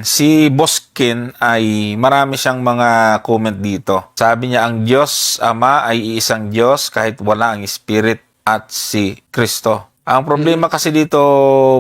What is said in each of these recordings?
Si Boskin ay marami siyang mga comment dito. Sabi niya, ang Diyos Ama ay iisang Diyos kahit wala ang Spirit at si Kristo. Ang problema kasi dito,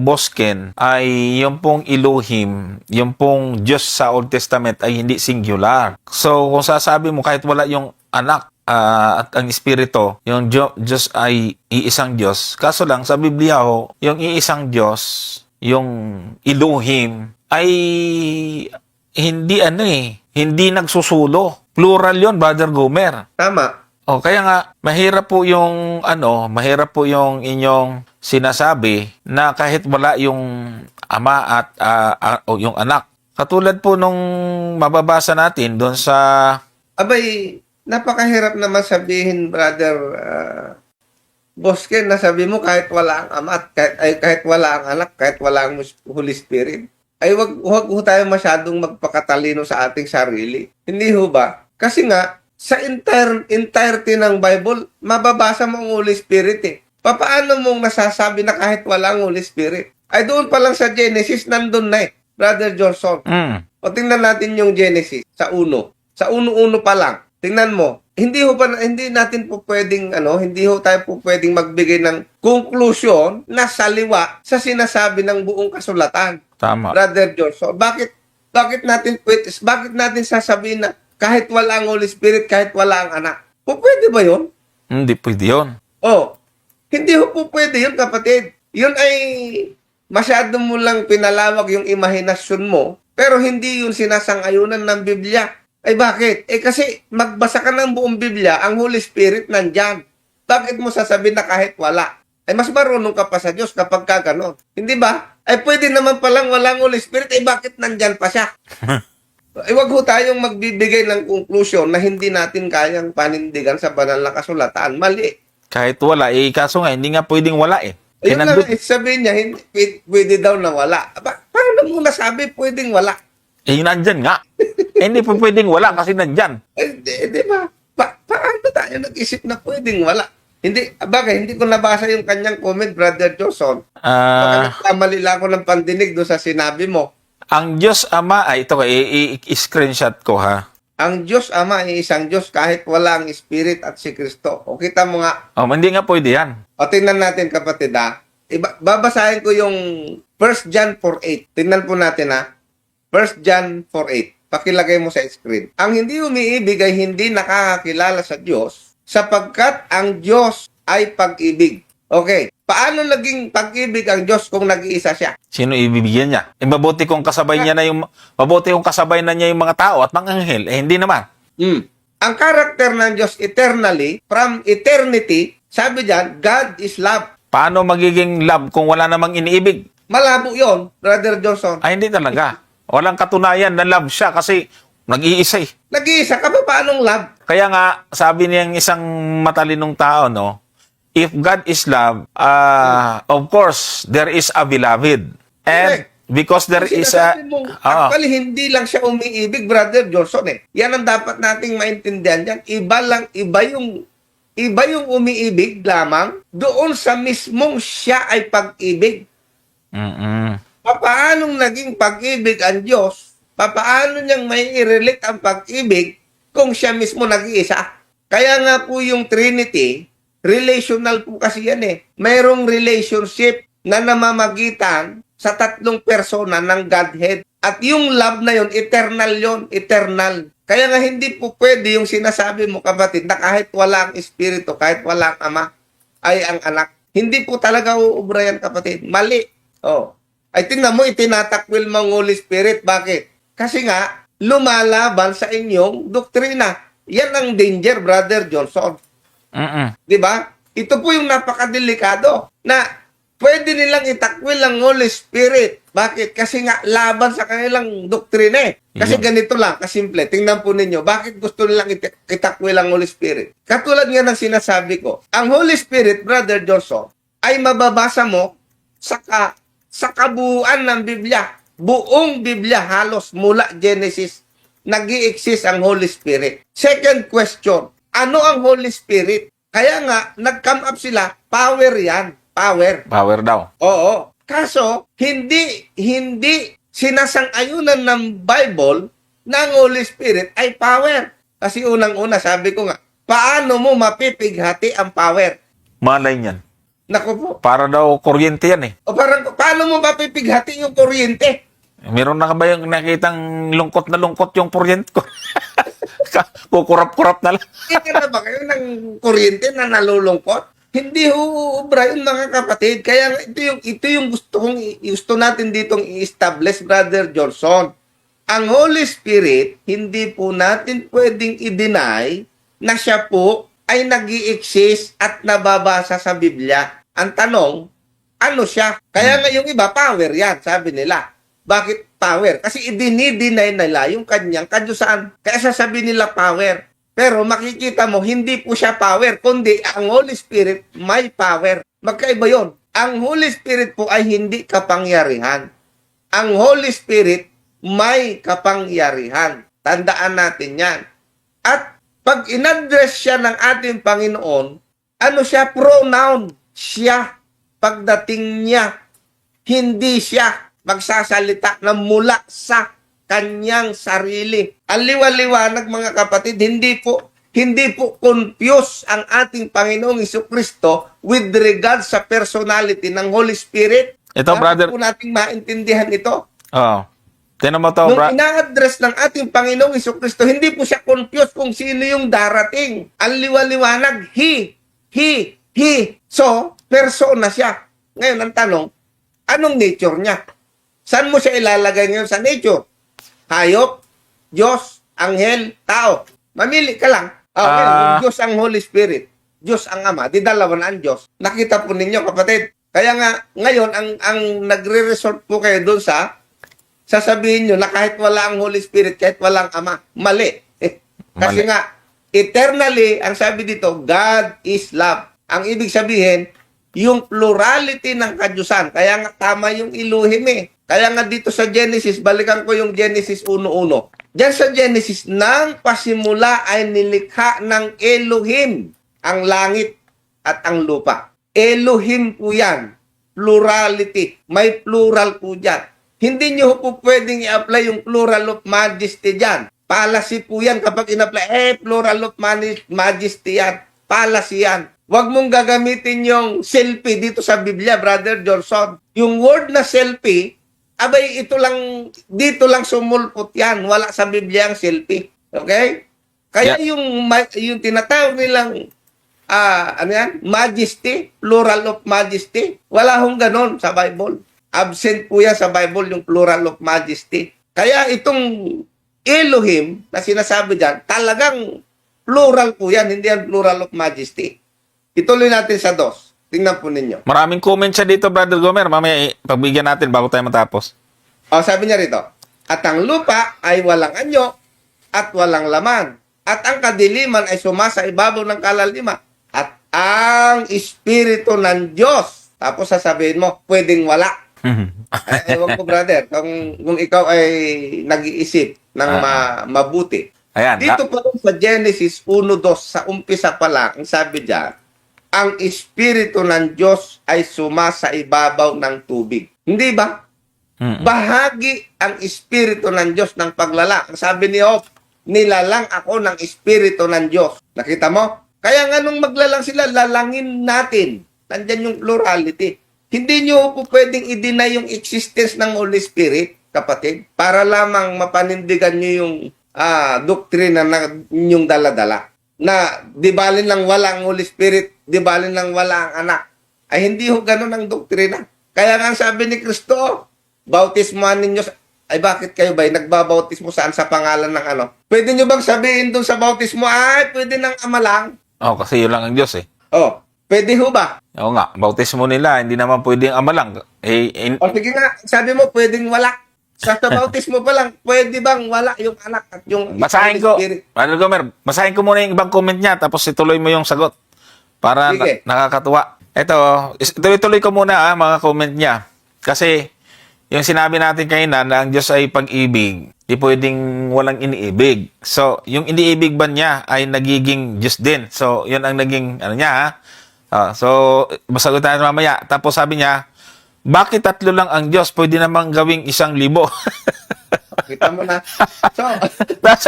Boskin, ay yung pong Elohim, yung pong Diyos sa Old Testament ay hindi singular. So, kung sasabi mo kahit wala yung anak at ang Espiritu, yung Diyos ay iisang Diyos. Kaso lang, sa Biblia ho, yung iisang Diyos, yung Elohim, ay hindi nagsusulo. Plural yon, Brother Gomer. Tama. O kaya nga mahirap po yung inyong sinasabi na kahit wala yung ama at o yung anak. Katulad po nung mababasa natin doon sa Abay, napakahirap naman sabihin, Brother Bosken, na sabi mo kahit wala ang ama at kahit wala ang anak, kahit wala ang Holy Spirit. Ay wag ho tayo masyadong magpakatalino sa ating sarili. Hindi ho ba? Kasi nga, sa entirety ng Bible, mababasa mo ang Holy Spirit eh. Paano mong nasasabi na kahit wala ang Holy Spirit? Ay doon pa lang sa Genesis, nandun na eh, Brother Johnson. O tingnan natin yung Genesis sa 1. Sa 1:1 pa lang. Tingnan mo. Hindi natin po pwedeng hindi ho tayo po pwedeng magbigay ng conclusion na saliwa sa sinasabi ng buong kasulatan. tama. Brother Johnson, bakit natin sasabihin na kahit wala ang Holy Spirit, kahit wala ang anak? Pwede ba 'yon? Hindi pwede yun. Oh. Hindi ho po pwede 'yon, kapatid. 'Yun ay masyado mo lang pinalawak yung imahinasyon mo, pero hindi 'yun sinasang-ayunan ng Biblia. Ay bakit? Kasi magbasa ka ng buong Biblia, ang Holy Spirit nandyan. Bakit mo sasabihin na kahit wala? Ay mas marunong ka pa sa Diyos kapag ka ganon. Hindi ba? Ay pwede naman palang walang Holy Spirit, bakit nandyan pa siya? Wag ho tayong magbibigay ng conclusion na hindi natin kayang panindigan sa banal na kasulatan. Mali. Kahit wala, kaso nga, hindi nga pwedeng wala eh. Ayun na, sabihin niya, hindi, pwede daw na wala. Paano mo nasabi pwedeng wala? Nandyan nga. Hindi po pwedeng wala kasi nandyan. Di ba? Paano tayo nag-isip na pwedeng wala? Hindi ko nabasa yung kanyang comment, Brother Johnson. Baka nagkamali lang ako ng pandinig doon sa sinabi mo. Ang Diyos Ama, ito i-screenshot ko ha. Ang Diyos Ama ay isang Diyos kahit wala ang Spirit at si Kristo. O kita mo nga. Hindi nga pwede yan. O tingnan natin, kapatid ha. Babasahin ko yung 1 John 4:8. Tingnan po natin ha. 1 John 4:8. Pakilagay mo sa screen. Ang hindi umiibig ay hindi nakakakilala sa Diyos sapagkat ang Diyos ay pag-ibig. Okay. Paano naging pag-ibig ang Diyos kung nag-iisa siya? Sino ibibigyan niya? Mabuti kung kasabay na niya yung mga tao at mga anghel. Hindi naman. Ang karakter ng Diyos eternally, from eternity, sabi diyan, God is love. Paano magiging love kung wala namang iniibig? Malabo yon, Brother Johnson. Hindi talaga. Walang katunayan na love siya kasi nag-iisa eh. Nag-iisa ka ba? Paanong love? Kaya nga, sabi niyang isang matalinong tao, no? If God is love, of course, there is a beloved. And because there is a... Actually, hindi lang siya umiibig, Brother Johnson eh. Yan ang dapat nating maintindihan dyan. Iba yung umiibig lamang doon sa mismong siya ay pag-ibig. Paanong naging pag-ibig ang Diyos? Paano niyang may i-relate ang pag-ibig kung siya mismo nag-iisa? Kaya nga po yung Trinity, relational po kasi yan eh. Mayroong relationship na namamagitan sa tatlong persona ng Godhead. At yung love na yon, eternal yon, eternal. Kaya nga hindi po pwede yung sinasabi mo, kapatid, na kahit wala ang Espiritu, kahit wala ang Ama, ay ang anak. Hindi po talaga uubra yan, kapatid. Mali. Ay tingnan mo, itinatakwil mo ang Holy Spirit. Bakit? Kasi nga, lumalaban sa inyong doktrina. Yan ang danger, Brother Johnson. Di ba? Ito po yung napakadelikado na pwede nilang itakwil ang Holy Spirit. Bakit? Kasi nga, laban sa kanilang doktrina eh. Kasi ganito lang, kasimple. Tingnan po ninyo, bakit gusto nilang itakwil ang Holy Spirit? Katulad nga ng sinasabi ko, ang Holy Spirit, Brother Johnson, ay mababasa mo sa kabuuan ng Biblia. Buong Biblia halos mula Genesis, nag-i-exist ang Holy Spirit. Second question, ano ang Holy Spirit? Kaya nga, nag-come up sila, power yan. Power. Power daw. Oo. Kaso, hindi sinasang-ayunan ng Bible na ang Holy Spirit ay power. Kasi unang-una, sabi ko nga, paano mo mapipighati ang power? Malay niyan. Naku po. Para daw kuryente yan eh. O parang, paano mo mapipighati yung kuryente? Meron na ka ba yung nakitang lungkot na lungkot yung kuryente ko? Kukurap-kurap na lang. Kita na ba kayo ng kuryente na nalulungkot? Hindi ubra yun mga kapatid. Kaya ito yung gusto natin ditong i-establish, Brother Johnson. Ang Holy Spirit, hindi po natin pwedeng i-deny na siya po ay nag-i-exist at nababasa sa Biblia. Ang tanong, ano siya? Kaya nga yung iba, power yan, sabi nila. Bakit power? Kasi i-deny nila yung kanyang kadyusan. Kaya sasabihin nila power. Pero makikita mo, hindi po siya power, kundi ang Holy Spirit may power. Magkaiba yon. Ang Holy Spirit po ay hindi kapangyarihan. Ang Holy Spirit may kapangyarihan. Tandaan natin yan. At pag in-address siya ng ating Panginoon, ano siya? Pronoun. Siya. Pagdating niya, hindi siya magsasalita na mula sa kanyang sarili. Ang liwa-liwanag mga kapatid, hindi po confuse ang ating Panginoong Jesucristo with regard sa personality ng Holy Spirit. Ito, brother. Po nating maintindihan ito. Oo. Tinan mo to, Nung bro. ina-address ng ating Panginoong Jesucristo, hindi po siya confused kung sino yung darating. Ang liwa-liwanag, He. So, persona siya. Ngayon, ang tanong, anong nature niya? Saan mo siya ilalagay ngayon sa nature? Hayop, Diyos, anghel, tao. Mamili ka lang. Okay, yung Diyos ang Holy Spirit, Diyos ang Ama, di dalawa na ang Diyos. Nakita po ninyo, kapatid. Kaya nga, ngayon, ang nagre-resort po kayo doon sa sasabihin nyo na kahit wala ang Holy Spirit, kahit walang Ama, mali. Kasi Mali. nga, eternally, ang sabi dito, God is love. Ang ibig sabihin, yung plurality ng kadyusan. Kaya nga tama yung Elohim eh. Kaya nga dito sa Genesis, balikan ko yung Genesis 1:1. Diyan sa Genesis, nang pasimula ay nilikha ng Elohim ang langit at ang lupa. Elohim po yan. Plurality. May plural po dyan. Hindi nyo po pwedeng i-apply yung plural of majesty dyan. Fallacy po yan kapag in-apply. Plural of majesty yan. Fallacy yan. Huwag mong gagamitin yung selfie dito sa Biblia, Brother Johnson. Yung word na selfie, abay, dito lang sumulpot yan. Wala sa Biblia ang selfie. Okay? Kaya yung tinatawag nilang, ano yan? Majesty, plural of majesty. Wala hong ganon sa Bible. Absent po yan sa Bible, yung plural of majesty. Kaya itong Elohim na sinasabi dyan, talagang plural po yan, hindi yan plural of majesty. Ituloy natin sa 2. Tingnan po ninyo. Maraming comment siya dito, Brother Gomer. Mamaya pagbigyan natin bago tayo matapos. Sabi niya rito, at ang lupa ay walang anyo at walang laman. At ang kadiliman ay sumasa ibabaw ng kalalima. At ang Espiritu ng Diyos. Tapos sasabihin mo, pwedeng wala. Ewan ko, brother, kung ikaw ay nag-iisip ng mabuti. Ayan. Dito pa sa Genesis 1:2, sa umpisa pa lang, ang sabi diyan, ang Espiritu ng Diyos ay sumasa ibabaw ng tubig. Hindi ba? Bahagi ang Espiritu ng Diyos ng paglala. Ang sabi ni Job, nilalang ako ng Espiritu ng Diyos. Nakita mo? Kaya nga nung maglalang sila, lalangin natin. Nandyan yung plurality. Hindi nyo po pwedeng i-deny yung existence ng Holy Spirit, kapatid, para lamang mapanindigan nyo yung doktrina na inyong dala-dala. Na di balin lang wala ang Holy Spirit, di balin lang wala ang anak. Ay hindi ho ganun ang doktrina. Kaya nga sabi ni Kristo, bautismuhan ninyo, ay bakit kayo ba nagbabautismo saan sa pangalan ng ano? Pwede nyo bang sabihin doon sa bautismo, ay pwede ng Ama lang? Kasi yun lang ang Diyos eh. Pwede ho ba? Oo nga, bautismo nila, hindi naman pwedeng Ama lang. Sige nga, sabi mo pwedeng wala. Sa bautismo pa lang, pwede bang wala yung anak at yung Basahin ko. Brother Gomer, basahin ko muna yung ibang comment niya, tapos ituloy mo yung sagot. Para Sige. nakakatuwa. Ituloy ko muna mga comment niya. Kasi, yung sinabi natin kanina na ang Diyos ay pag-ibig, di pwedeng walang iniibig. So, yung iniibig ba niya ay nagiging Diyos din. So, yun ang naging, ano niya So, masagot tayo mamaya. Tapos sabi niya, bakit 3 lang ang Diyos? Pwede namang gawing 1,000. Kita mo na. So, Tapos,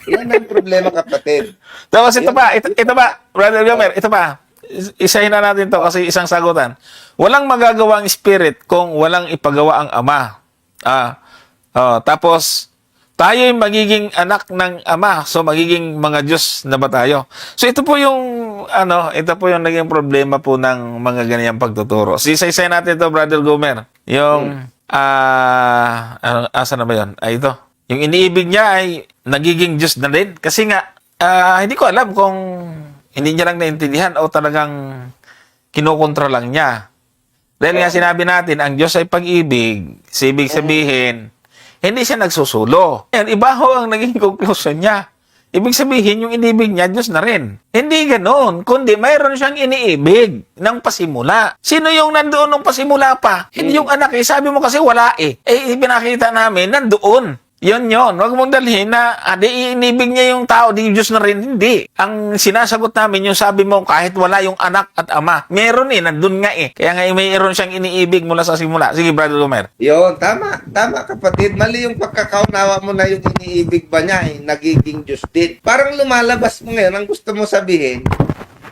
yan ang problema, kapatid. tapos ito pa, Brother Gomer, ito pa. Isahin na natin to kasi isang sagutan. Walang magagawa ang Spirit kung walang ipagawa ang Ama. Tapos, tayo yung magiging anak ng Ama. So, magiging mga Diyos na ba tayo? So, ito po yung, ito po yung naging problema po ng mga ganyan pagtuturo. So, isa-isa natin to, Brother Gomer. Yung, asa na ba yun? Ito. Yung iniibig niya ay nagiging Diyos na rin. Kasi nga, hindi ko alam kung hindi niya lang naintindihan o talagang kinukontra lang niya. Dahil nga sinabi natin, ang Diyos ay pag-ibig. So, ibig sabihin, hindi siya nagsusulo. Yan, iba ho ang naging conclusion niya. Ibig sabihin, yung inibig niya, Diyos na rin. Hindi ganoon, kundi mayroon siyang iniibig ng pasimula. Sino yung nandoon nung pasimula pa? Hindi yung anak eh. Sabi mo kasi wala eh. Eh, pinakita namin, nandoon. Yun. Huwag mong dalhin na, di inibig niya yung tao, di Diyos na rin. Hindi. Ang sinasagot namin, yung sabi mo, kahit wala yung anak at ama, meron eh, nandun nga eh. Kaya nga mayroon siyang iniibig mula sa simula. Sige, Brother Gomer. Yun, tama, kapatid. Mali yung pagkakaunawa mo na yung iniibig ba niya eh, nagiging Diyos din. Parang lumalabas mo ngayon, ang gusto mo sabihin,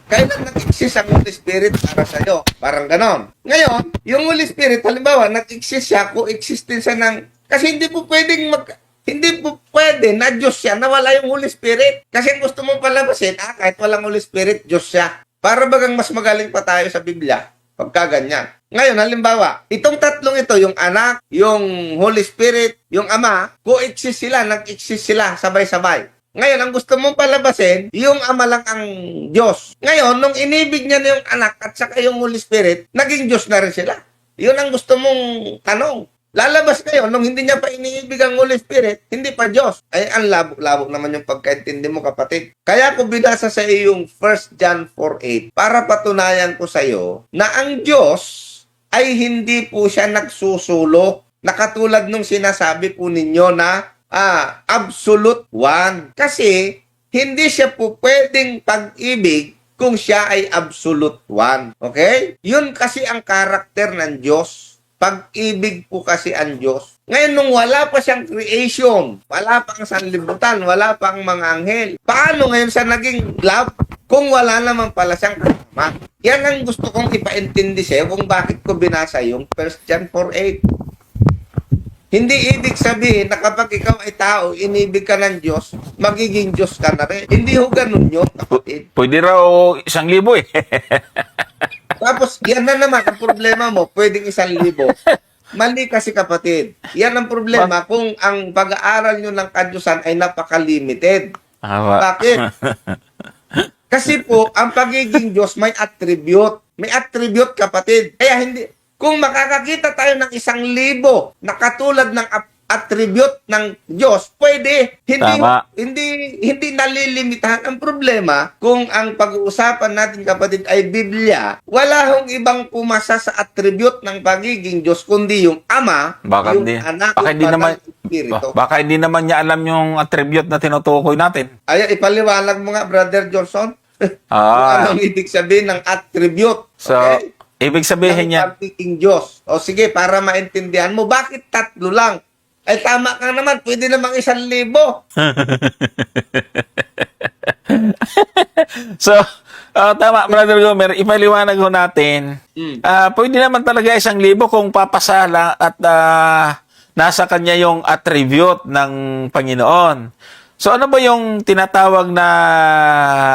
kailan nag-exist ang Holy Spirit para sa'yo? Parang ganon. Ngayon, yung Holy Spirit, halimbawa, nag-exist siya, co-existence siya ng... Kasi hindi po pwede na Diyos siya na wala yung Holy Spirit. Kasi gusto mong palabasin, kahit walang Holy Spirit, Diyos siya. Para bagang mas magaling pa tayo sa Biblia, pagka ganyan. Ngayon, halimbawa, itong tatlong ito, yung anak, yung Holy Spirit, yung ama, co-exist sila, nag-exist sila, sabay-sabay. Ngayon, ang gusto mong palabasin, yung ama lang ang Diyos. Ngayon, nung inibig niya na yung anak at saka yung Holy Spirit, naging Diyos na rin sila. Yun ang gusto mong tanong. Lalabas kayo, nung hindi niya pa iniibig ang Holy Spirit, hindi pa Diyos. Ay, ang labo-labo naman yung pagkaintindi mo, kapatid. Kaya ko binasa sa iyo yung 1 John 4:8 para patunayan ko sa iyo na ang Diyos ay hindi po siya nagsusulo na katulad nung sinasabi po ninyo na absolute one. Kasi hindi siya po pwedeng pag-ibig kung siya ay absolute one. Okay? Yun kasi ang karakter ng Diyos. Pag-ibig po kasi ang Diyos. Ngayon, nung wala pa siyang creation, wala pang sanlibutan, wala pang mga anghel, paano ngayon siya naging love kung wala naman pala siyang kasama? Yan ang gusto kong ipaintindi sa'yo kung bakit ko binasa yung 1 John 4:8. Hindi ibig sabihin na kapag ikaw ay tao, inibig ka ng Diyos, magiging Diyos ka na rin. Hindi ho ganun yun, kapatid. Pwede raw 1,000 eh. Tapos, yan na naman ang problema mo, pwedeng 1,000. Mali kasi, kapatid. Yan ang problema kung ang pag-aaral nyo ng kadyusan ay napaka-limited. Bakit? Kasi po, ang pagiging Diyos may attribute. May attribute, kapatid. Kaya kung makakakita tayo ng 1,000 na katulad ng attribute ng Diyos, pwede. Hindi nalilimitahan. Ang problema, kung ang pag-uusapan natin, kapatid, ay Biblia, wala hong ibang pumasa sa attribute ng pagiging Diyos, kundi yung Ama, yung Anak, yung Espiritu. Baka hindi naman niya alam yung attribute na tinutukoy natin. Ay, ipaliwanag mo nga, Brother Johnson. Kung anong ibig sabihin ng attribute. So, okay? Ibig sabihin niya, pagiging Diyos. O sige, para maintindihan mo, bakit 3 lang? Ay, tama ka naman. Pwede namang 1,000. So, tama, Brother Gomer, ipaliwanag ho natin. Pwede naman talaga 1,000 kung papasala at nasa kanya yung attribute ng Panginoon. So, ano ba yung tinatawag na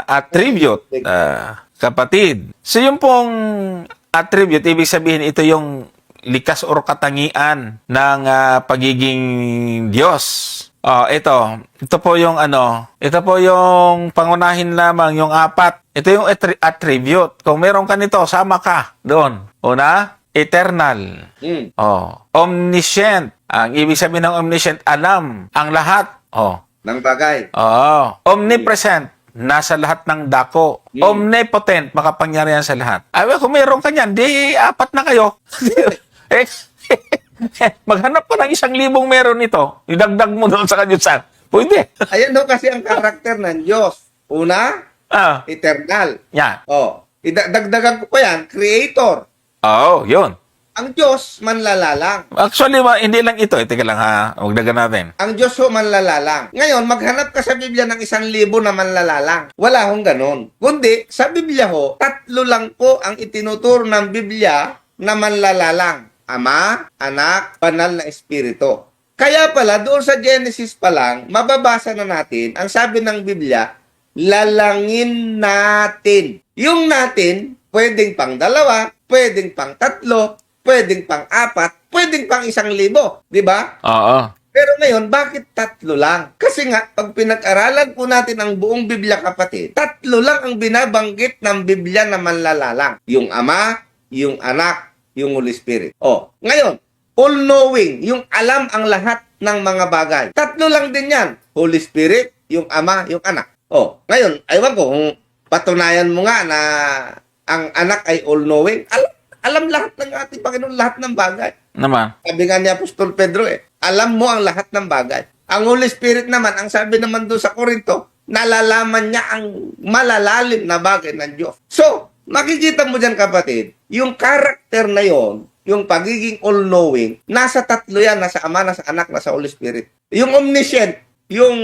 attribute, kapatid? So, yung pong attribute, ibig sabihin ito yung likas or katangian ng pagiging Diyos. Ito po yung ito po yung pangunahin lamang, yung 4. Ito yung attribute. Kung meron ka nito, sama ka doon. Una, eternal. Omniscient. Ang ibig sabihin ng omniscient, alam ang lahat. Ng bagay. Omnipresent. Nasa lahat ng dako. Omnipotent, makapangyarihan sa lahat. Kung meron ka niyan, di 4 na kayo. Maghanap pa ng 1,000 meron ito. Idagdag mo doon sa kadyusan. Pwede. Ayan ho kasi ang karakter ng Diyos. Una, eternal. Yan. Dagdagan ko pa yan, creator. Yun. Ang Diyos, manlalalang. Actually, hindi lang ito. Teka lang ha. Huwag dagan natin. Ang Diyos ho, manlalalang. Ngayon, maghanap ka sa Biblia ng 1,000 na manlalalang. Wala hong ganon. Kundi, sa Biblia ho, 3 lang po ang itinuturo ng Biblia na manlalalang. Ama, Anak, Banal na Espiritu. Kaya pala, doon sa Genesis pa lang, mababasa na natin, ang sabi ng Biblia, lalangin natin. Yung natin, pwedeng pang 2, pwedeng pang 3, pwedeng pang 4, pwedeng pang 1,000. Di ba? Oo. Pero ngayon, bakit 3 lang? Kasi nga, pag pinag-aralan po natin ang buong Biblia, kapatid, 3 lang ang binabanggit ng Biblia na manlalalang. Yung Ama, yung Anak, yung Holy Spirit. O, ngayon, all-knowing, yung alam ang lahat ng mga bagay. 3 lang din yan. Holy Spirit, yung Ama, yung Anak. O, ngayon, aywan ko, kung patunayan mo nga na ang Anak ay all-knowing, alam lahat ng ating Panginoon, lahat ng bagay. Naman. Sabi nga ni Apostol Pedro alam mo ang lahat ng bagay. Ang Holy Spirit naman, ang sabi naman doon sa Korinto, nalalaman niya ang malalalim na bagay ng Diyos. So, makikita mo dyan kapatid, yung character na yon, yung pagiging all-knowing, nasa 3 yan, nasa Ama, nasa Anak, nasa Holy Spirit. Yung omniscient, yung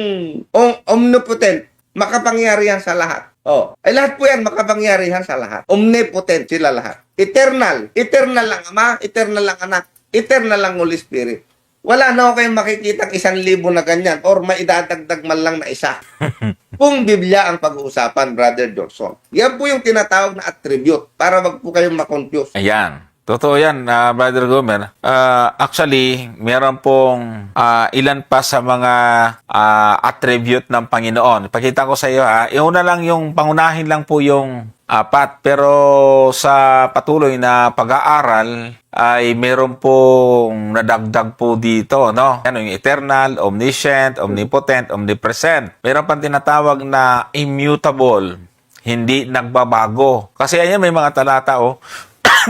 omnipotent, makapangyarihan sa lahat. Ay lahat po yan makapangyarihan sa lahat. Omnipotent sila lahat. Eternal lang Ama, eternal lang Anak, eternal lang Holy Spirit. Wala na ako kayong makikita 1,000 na ganyan or maidadagdag man lang na isa. Kung Biblia ang pag-uusapan, Brother Johnson. Yan po yung tinatawag na attribute para wag po kayong makonfuse. Ayan. Totoo yan, Brother Gomer. Actually, meron pong ilan pa sa mga attribute ng Panginoon. Ipakita ko sa iyo ha. Iuna lang yung pangunahin lang po yung 4. Pero sa patuloy na pag-aaral ay meron pong nadagdag po dito, no? Ano yung eternal, omniscient, omnipotent, omnipresent. Meron pang tinatawag na immutable, hindi nagbabago. Kasi ayan may mga talata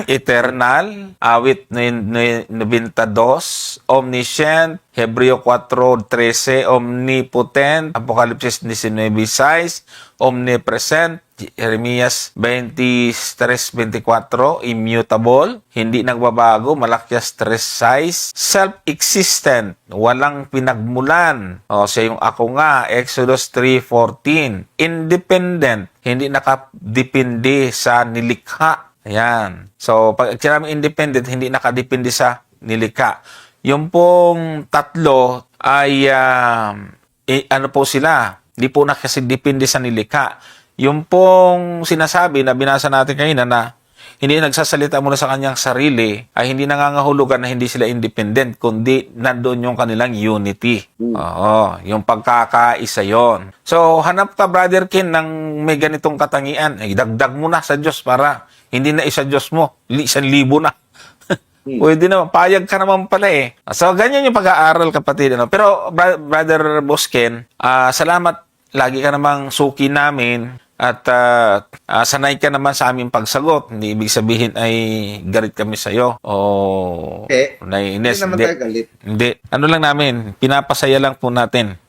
eternal, awit 92, omniscient, Hebreo 4:13, omnipotent, Apokalipsis 19:6, omnipresent, Jeremias 23:24, immutable, hindi nagbabago, Malakias 3:6, self-existent, walang pinagmulan. Siya yung ako nga, Exodus 3:14, independent, hindi nakadepende sa nilikha. Ayan. So, pag sinabing independent, hindi nakadepende sa nilikha. Yung pong 3 ay, ano po sila? Hindi po nakadepende sa nilikha. Yung pong sinasabi na binasa natin kanina na hindi nagsasalita muna sa kanyang sarili, ay hindi nangangahulugan na hindi sila independent, kundi nandoon yung kanilang unity. Oo, yung pagkakaisa yon. So, hanap ka, Brother Ken, ng may ganitong katangian. Dagdag mo na sa Diyos para hindi na isa Diyos mo, 1,000 na. Pwede naman, payag ka naman pala So, ganyan yung pag-aaral, kapatid. Pero, Brother Bosken, salamat. Lagi ka namang suki namin. At sanay ka naman sa aming pagsagot. Hindi ibig sabihin ay galit kami sa iyo o naiinis. Hindi naman tayo galit. Hindi. Ano lang namin, pinapasaya lang po natin.